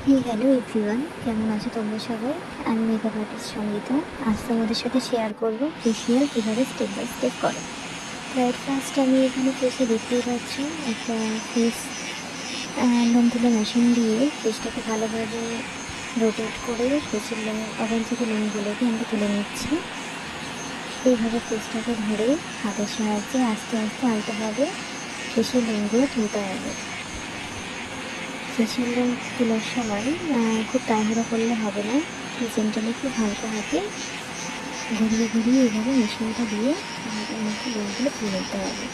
Hello everyone, কেমন আছো তোমরা সবাই? আমি মেকআপ আর্টিস্ট সঙ্গীতা। আজ তোমাদের সাথে শেয়ার করব ফেসিয়াল কীভাবে স্টেপ বাই স্টেপ করে। তো এট ফার্স্ট আমি এখানে ফেসে দেখতেই পাচ্ছি একটা ফেস লোম তুলে মেশিন দিয়ে ফেসটাকে ভালোভাবে রোটেট করে ফেসের লোম অবাঞ্ছিত লোমগুলোকে আমি তুলে নিচ্ছি। এইভাবে ফেসটাকে ধরে হাতের সাহায্যে আস্তে আস্তে আলতোভাবে ফেসের লোমগুলো তুলতে হবে। ফেসের লোম তোলার সময় খুব তাড়াহুড়ো করলে হবে না, জেন্টালি খুব হালকা হাতে ঘুরিয়ে ঘুরিয়ে এইভাবে মেশিনটা দিয়ে আমাকে লোমগুলো তুলে নিতে হবে।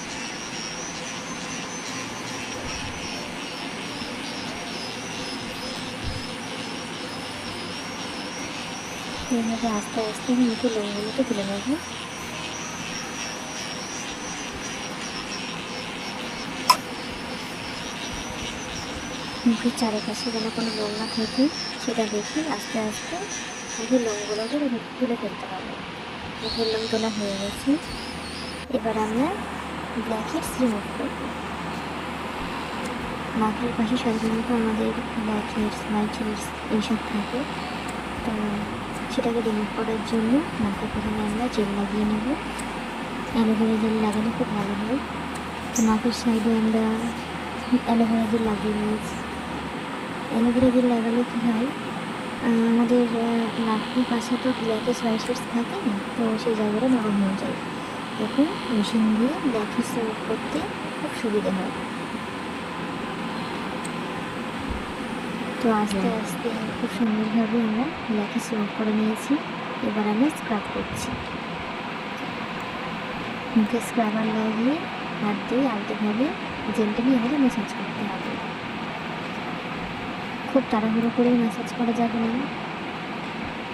এইভাবে আস্তে আস্তে মুখে লোমগুলোকে তুলে নেব। মুখের চারিপাশে যেন কোনো লোম না থাকে সেটা দেখে আস্তে আস্তে মুখের লোমগুলোকে তুলে ফেলতে হবে। মুখের লোম তোলা হয়ে গেছে, এবার আমরা ব্ল্যাক হেডস রিমুভ করব। নাকের পাশে সাধারণত আমাদের ব্ল্যাক হেডস, হোয়াইট হেডস এইসব থাকে, তো সেটাকে রিমুভ করার জন্য নাকের প্রথমে আমরা জেল লাগিয়ে নেব। অ্যালোভেরা জেল লাগালে খুব ভালো হয়। তো নাকের সাইডে আমরা অ্যালোভেরা জেল লাগিয়ে নিয়েছি। অ্যালোভেরা জেল লাগালে কী হয়, আমাদের নাকের পাশে তো ব্ল্যাক হেডস, হোয়াইট হেডস থাকে, তো সেই জায়গাটা নরম হয়ে যায়। তখন মেশিন দিয়ে ব্ল্যাক হেডস রিমুভ করতে খুব সুবিধা হয়। তো আস্তে আস্তে খুব সুন্দরভাবে আমরা ব্ল্যাক হেডস রিমুভ করে নিয়েছি। এবার আমরা স্ক্রাব করছি। মুখে স্ক্রাবার লাগিয়ে হাত দিয়ে আলতোভাবে জেন্টালি এভাবে ম্যাসাজ করতে হবে। খুব তাড়াহুড়ো করে ম্যাসাজ করা যাবে না,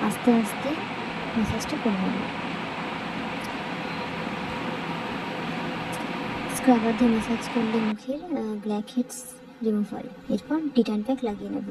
আস্তে আস্তে ম্যাসাজটা করে নেব। স্ক্রাবার দিয়ে ম্যাসাজ করলে মুখের ব্ল্যাক হেডস রিমুভ হয়। এরপর ডিট্যান প্যাক লাগিয়ে নেব।